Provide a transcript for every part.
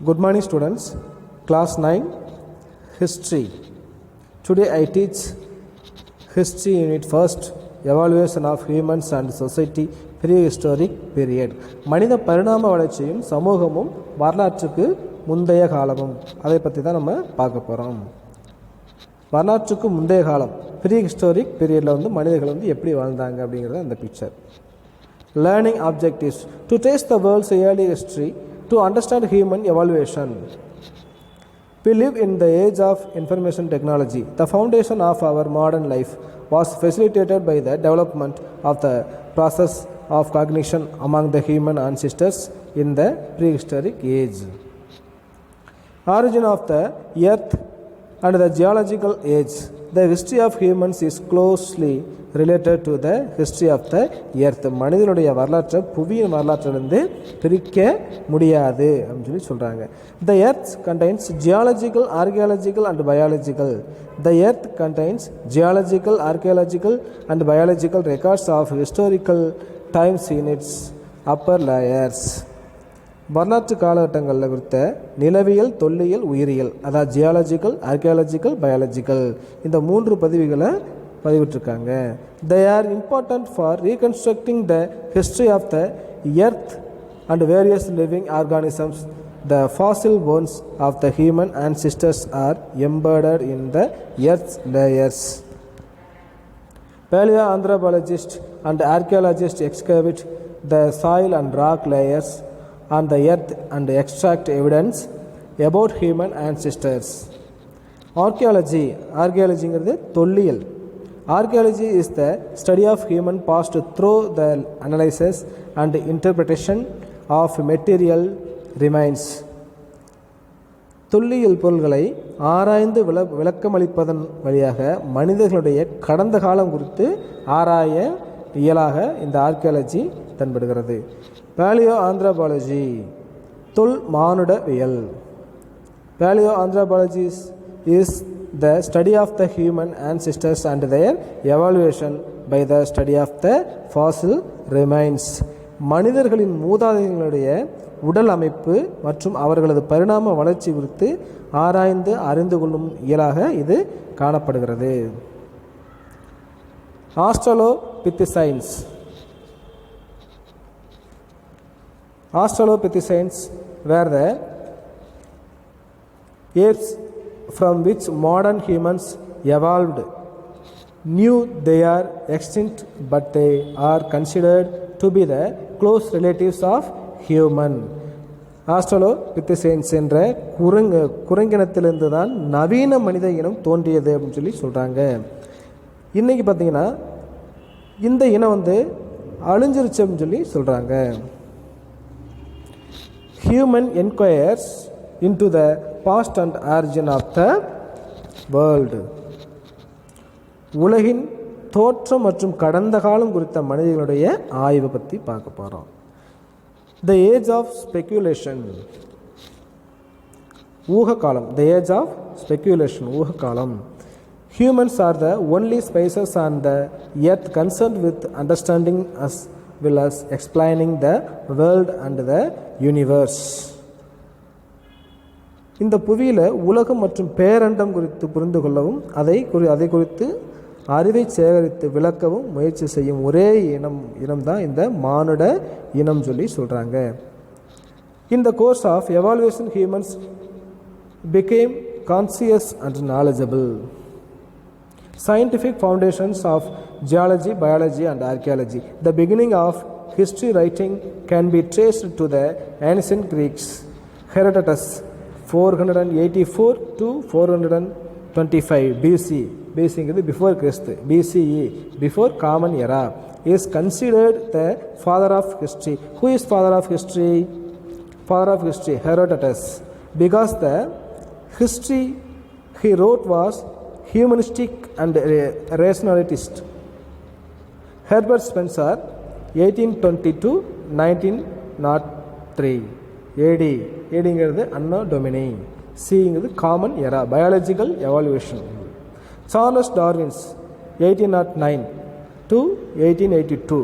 Good morning students, class 9 history. Today I teach history unit first, evaluation of humans and society prehistoric period. மனித பரிணாம வளர்ச்சியும் சமூகமும் வரலாற்றுக்கு முந்தைய காலமும் அதை பற்றி தான் நம்ம பார்க்க போகிறோம். வரலாற்றுக்கு முந்தைய காலம் ப்ரீஹிஸ்டாரிக் பீரியடில் மனிதர்கள் எப்படி வாழ்ந்தாங்க அப்படிங்கிறது அந்த picture. Learning objectives: to trace the world's early history, to understand human evolution. We live in the age of information technology. The foundation of our modern life was facilitated by the development of the process of cognition among the human ancestors in the prehistoric age. Origin of the earth and the geological age. The history of humans is closely related to the history of the earth. மனிதனுடைய வரலாற்றை புவியின் வரலாற்றிலிருந்து பிரிக்க முடியாது அப்படின்னு சொல்கிறாங்க. The earth contains geological, archaeological and biological. The earth contains geological, archaeological and biological records of historical times in its upper layers. வரலாற்று காலகட்டங்களில் குறித்த நிலவியல், தொல்லியல், உயிரியல், அதாவது ஜியாலஜிக்கல், ஆர்கியாலஜிக்கல், பயாலஜிக்கல், இந்த 3 பதிவுகளை பதிவிட்டிருக்காங்க. They are important for reconstructing the history of the earth and various living organisms. The fossil bones of the human ancestors are embedded in the earth's layers. Paleoanthropologists and archaeologists excavate the soil and rock layers on the earth and extract evidence about human ancestors. Archaeology தொல்லியல். Archaeology is the study of human past through the analysis and interpretation of material remains. தொல்லியல் பொருள்களை ஆராய்ந்து விளக்கமளிப்பதன் வழியாக மனிதர்களுடைய கடந்த காலம் குறித்து ஆராய இயலாக இந்த ஆர்கியாலஜி தென்படுகிறது. பேலியோ ஆந்த்ரோபாலஜி தொல் மானுடவியல். Paleo anthropology is the study of the human ancestors and their evaluation by the study of the fossil remains. மனிதர்களின் மூதாதையர்களுடைய உடல் அமைப்பு மற்றும் அவர்களது பரிணாம வளர்ச்சி குறித்து ஆராய்ந்து அறிந்து கொள்ளும் இயலாக இது காணப்படுகிறது. Australopithecines. Australopithecines were the apes from which modern humans evolved. Knew they are extinct, but they are considered to be the close relatives of human. ஆஸ்ட்ரலோபித்தசைன்ஸ் என்ற குரங்கினத்திலிருந்து தான் நவீன மனித இனம் தோன்றியது அப்படின்னு சொல்கிறாங்க. இன்றைக்கி பார்த்திங்கன்னா இந்த இனம் அழிஞ்சிருச்சு அப்படின்னு சொல்கிறாங்க. Human inquires into the past and origin of the world. உலகின் தோற்றம் மற்றும் கடந்த காலம் குறித்த மனிதர்களுடைய ஆய்வை பற்றி பார்க்க போகிறோம். The age of speculation. ஊகக்காலம். The age of speculation. ஊகக்காலம். Humans are the only species on the earth concerned with understanding as well as explaining the world and the universe. இந்த புவியில் உலகம் மற்றும் பேரண்டம் குறித்து புரிந்து கொள்ளவும் அதை குறித்து அறிவை சேகரித்து விளக்கவும் முயற்சி செய்யும் ஒரே இனம்தான் இந்த மானுட இனம் சொல்கிறாங்க. In the course of evaluation, humans became conscious and knowledgeable. Scientific foundations of geology, biology and archaeology. The beginning of history writing can be traced to the ancient Greeks. Herodotus 484 to 425 BC. BC is before Christ. BCE, before Common Era, is considered the father of history. Who is father of history? Father of history, Herodotus. Because the history he wrote was humanistic and rationalist. Herbert Spencer 1820 to 1903 AD. ஏடிங்கிறது anno domini. சிங்கிறது common era, biological evaluation. Charles Darwin's 1809 to 1882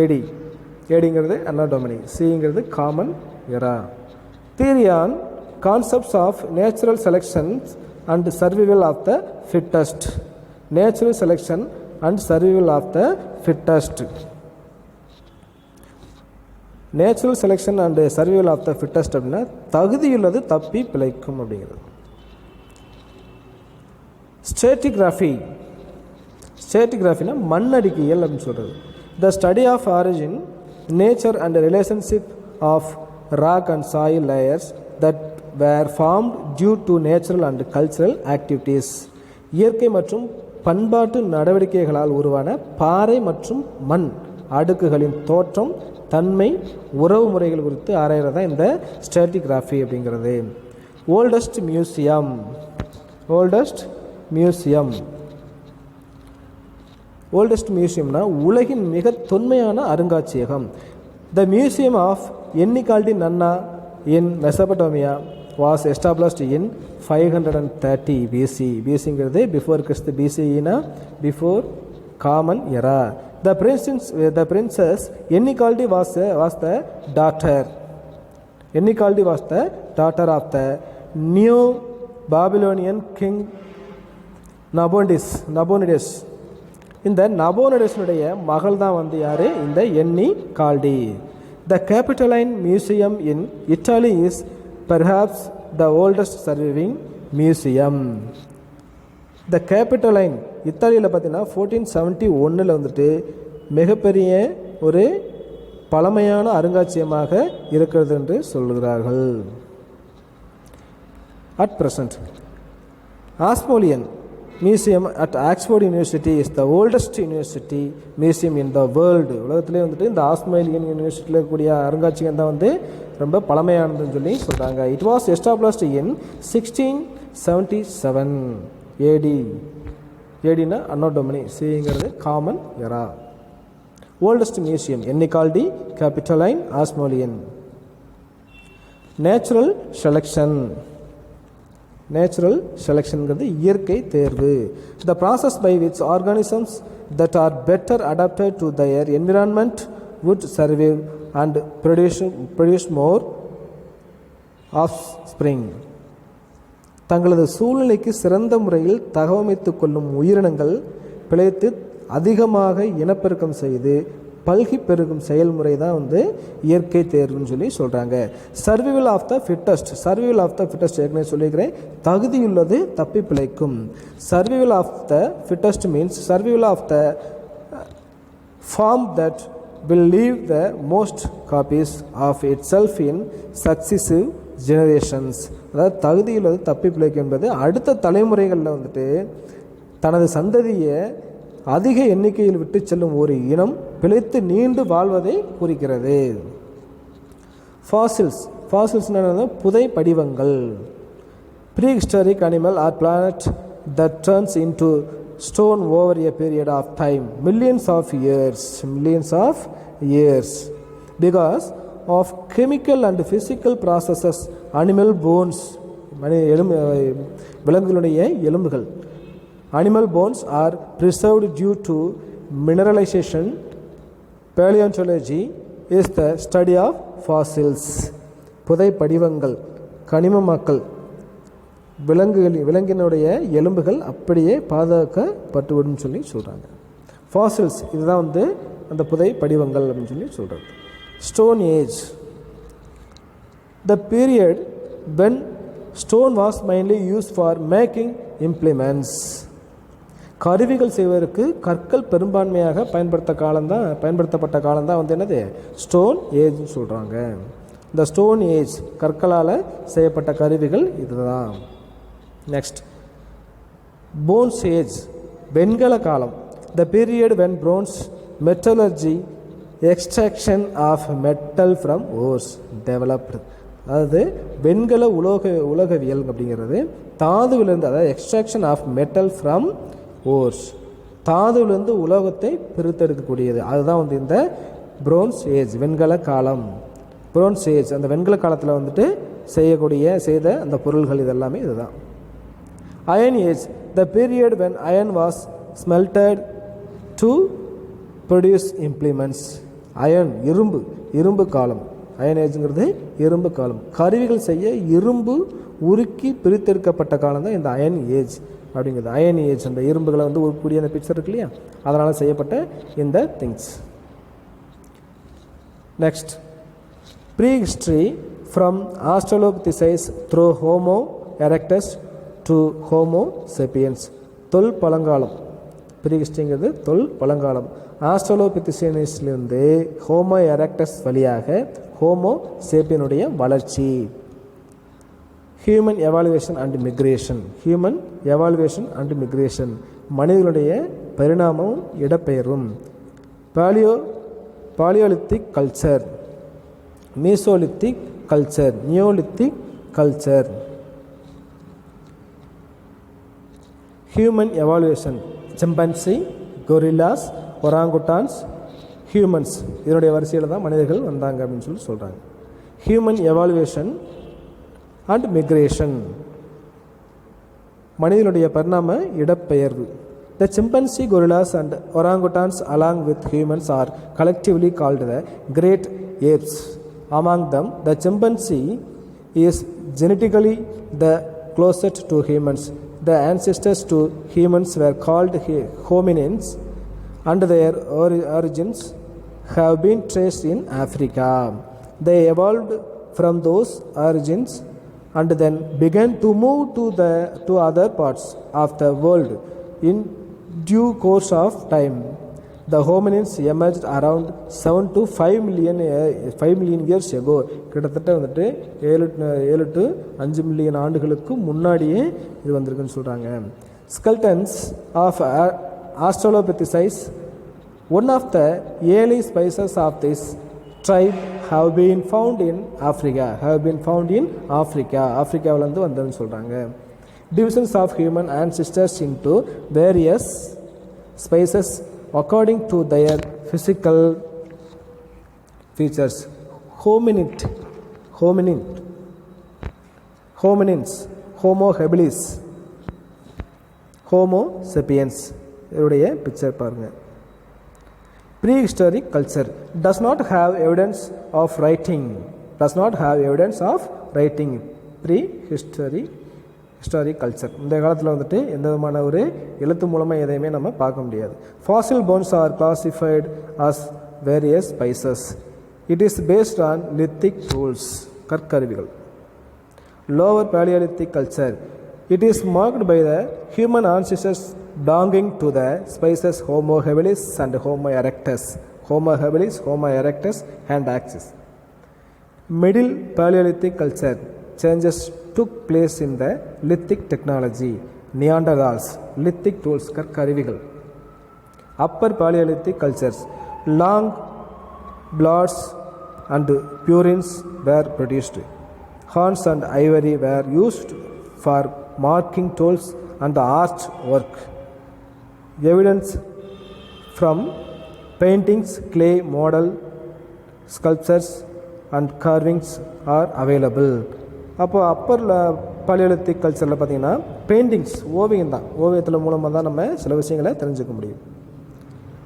AD. ஏடிங்கிறது anno domini. சிங்கிறது common era. Theory on Concepts of natural selection and survival of the fittest. Natural selection and survival of the fittest. Natural selection and survival of the fittest அப்படின்னா தகுதியுள்ளது தப்பி பிழைக்கும் அப்படிங்கிறது. ஸ்டேட்டிகிராஃபினா மண்ணடிக்கையல் அப்படின்னு சொல்கிறது. The study of origin, nature and relationship of rock and soil layers that were formed due to natural and cultural activities. இயற்கை மற்றும் பண்பாட்டு நடவடிக்கைகளால் உருவான பாறை மற்றும் மண் அடுக்குகளின் தோற்றம், தன்மை, உறவு முறைகள் குறித்து ஆராய்கிறது தான் இந்த ஸ்ட்ராட்டிகிராஃபி அப்படிங்கிறது. ஓல்டஸ்ட் மியூசியம்னா உலகின் மிக தொன்மையான அருங்காட்சியகம். த museum of Ennigaldi Nanna in Mesopotamia was established in 530 BC. பிசிங்கிறது பிஃபோர் கிறிஸ்து, பிசினா before common era. The princess Ennikaldi was the daughter of the new Babylonian king Nabonidus. இந்த நபோனிடஸுடைய மகள் தான் வந்து யாரு? இந்த என்னிகால்டி. The Capitoline Museum in Italy is perhaps the oldest surviving museum. த கேபிட்டலைன் இத்தாலியில் பார்த்தீங்கன்னா 1471 வந்துட்டு மிகப்பெரிய ஒரு பழமையான அருங்காட்சியகமாக இருக்கிறது என்று சொல்கிறார்கள். At present Ashmolean museum at Oxford university is the oldest university museum in the world. உலகத்திலே வந்துட்டு இந்த ஆஸ்மோலியன் யூனிவர்சிட்டியில் இருக்கக்கூடிய அருங்காட்சியகம் தான் வந்து ரொம்ப பழமையானதுன்னு சொல்லி சொல்கிறாங்க. இட் வாஸ் எஸ்டாப்ளிஷ்ட் இன் 1677 ஏடினா அன்னோ டொமினி, சிங்கிறது காமன் எரா. ஓல்டஸ்ட் மியூசியம் என்னிகால்டி, கேபிட்டலைன், ஆஸ்மோலியன். நேச்சுரல் செலெக்ஷன்கிறது இயற்கை தேர்வு. The process by which organisms that are better adapted to their environment would survive and produce more offspring. தங்களது சூழ்நிலைக்கு சிறந்த முறையில் தகவமைத்து கொள்ளும் உயிரினங்கள் பிழைத்து அதிகமாக இனப்பெருக்கம் செய்து பல்கி பெருகும் செயல்முறை தான் வந்து இயற்கை தேர்வுன்னு சொல்லி சொல்கிறாங்க. சர்வைவல் ஆஃப் த ஃபிட்டஸ்ட் ஏற்கனவே சொல்லியிருக்கிறேன், தகுதியுள்ளது தப்பி பிழைக்கும். Survival of the fittest means survival of the form that will leave the most copies of itself in successive generations. அதாவது தகுதியுள்ளது தப்பி பிழைக்கும் என்பது அடுத்த தலைமுறைகளில் வந்துட்டு தனது சந்ததியை அதிக எண்ணிக்கையில் விட்டு செல்லும் ஒரு இனம் பிழைத்து நீண்டு வாழ்வதை குறிக்கிறது. ஃபாசில்ஸ் புதை படிவங்கள். Prehistoric animal R planet that turns into stone over a period of time, millions of years because of chemical and physical processes. Animal bones, விலங்குகளுடைய எலும்புகள், animal bones are preserved due to mineralization. Paleontology is the study of fossils. புதை படிவங்கள், கனிமமாக்கல், விலங்கினுடைய எலும்புகள் அப்படியே பாதுகாக்கப்பட்டுவிடும் சொல்லி சொல்கிறாங்க. Fossils இதுதான் வந்து அந்த புதை படிவங்கள் அப்படின்னு சொல்லி சொல்கிறது. Stone age, the period when stone was mainly used for making implements. கருவிகள் செய்வதற்கு கற்கள் பெரும்பான்மையாக பயன்படுத்தப்பட்ட காலம்தான் வந்து என்னது ஸ்டோன் ஏஜ்னு சொல்கிறாங்க. இந்த ஸ்டோன் ஏஜ் கற்களால் செய்யப்பட்ட கருவிகள் இதுதான். நெக்ஸ்ட் போன்ஸ் ஏஜ், வெண்கல காலம். The period when bronze metallurgy extraction of metal from ores developed. அதாவது வெண்கல உலோகவியல் அப்படிங்கிறது தாதுவிலிருந்து, அதாவது extraction of metal from ores, தாதுவிலிருந்து உலோகத்தை பிரித்தெடுக்கக்கூடியது. அதுதான் வந்து இந்த பிரான்ஸ் ஏஜ், வெண்கல காலம். பிரான்ஸ் ஏஜ் அந்த வெண்கல காலத்தில் வந்துட்டு செய்த அந்த பொருள்கள் இதெல்லாமே இதுதான். Iron age, the period when iron was smelted to produce implements. Iron இரும்பு காலம், அயன் ஏஜ்ங்கிறது இரும்பு காலம். கருவிகள் செய்ய இரும்பு உருக்கி பிரித்தெடுக்கப்பட்ட காலம் தான் இந்த அயன் ஏஜ் அப்படிங்கிறது. அயன் ஏஜ் அந்த இரும்புகளை வந்து உருக்கூடிய அந்த பிக்சர் இருக்கு இல்லையா, அதனால் செய்யப்பட்ட இந்த things. Next, prehistory from australopithecines through Homo erectus to Homo sapiens. தொல் பழங்காலம், ப்ரீ ஹிஸ்ட்ரிங்கிறது தொல் பழங்காலம். ஆஸ்ட்ரலோபித்திசியனிஸ்லேருந்து ஹோமோ எரெக்டஸ் வழியாக ஹோமோ சேப்பியனுடைய வளர்ச்சி. Human evolution and migration. Human evolution and migration, மனிதனுடைய பரிணாமமும் இடப்பெயர்வும். Palaeolithic culture, mesolithic culture, neolithic culture. Human evolution, chimpanzee, gorillas, orangutans, humans, இதனுடைய வரிசையில் தான் மனிதர்கள் வந்தாங்க அப்படின்னு சொல்கிறாங்க. ஹியூமன் எவாலுவேஷன் அண்ட் மிக்ரேஷன், மனிதனுடைய பரிணாம இடப்பெயர்வு. The chimpanzee, gorillas and orangutans along with humans are collectively called the great apes. Among them, the chimpanzee is genetically the closest to humans. The ancestors to humans were called hominins and their origins have been traced in Africa. They evolved from those origins and then began to move to other parts of the world. In due course of time, the hominins emerged around 7 to 5 million years ago. கிட்டத்தட்ட வந்துட்டு 7 to 5 million ஆண்டுகளுக்கு முன்னாடியே இது வந்திருக்குன்னு சொல்கிறாங்க. Skeletons of Australopithecus, one of the early species of this tribe, have been found in Africa. ஆஃப்ரிக்காவிலேருந்து வந்ததுன்னு சொல்கிறாங்க. Divisions of human ancestors into various species according to their physical features. Hominins, Homo habilis, Homo sapiens. இதோடைய picture பாருங்கள். Prehistoric culture does not have evidence of writing. Prehistoric culture, இந்த காலத்தில் வந்துட்டு எந்த விதமான ஒரு எழுத்து மூலமாக எதையுமே நம்ம பார்க்க முடியாது. Fossil bones are classified as various species. It is based on lithic tools, கற்கருவிகள். Lower Paleolithic culture, it is marked by the human ancestors belonging to the species Homo habilis and Homo erectus and axis. Middle Paleolithic culture, changes took place in the lithic technology. Neanderthals, lithic tools, கற்கருவிகள். Upper Paleolithic cultures, long bloods and purines were produced. Horns and ivory were used for marking tools and art work. Evidence from paintings, clay model, sculptures and carvings are available. அப்போ Appar palaeolithic கல்ச்சரில் பார்த்தீங்கன்னா paintings, ஓவியம் தான், ஓவியத்தில் மூலமாக தான் நம்ம சில விஷயங்களை தெரிஞ்சுக்க முடியும்.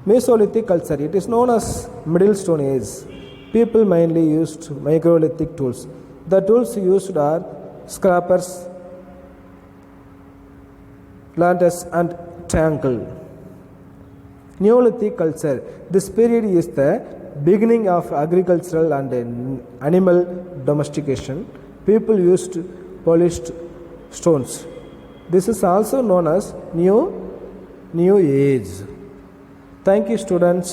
Mesolithic culture, it is known as middle stone age. People mainly used microlithic tools. The tools used are scrapers, lunates and triangle. Neolithic culture, this period is the beginning of agricultural and animal domestication. People used polished stones. This is also known as New Age. Thank you, students.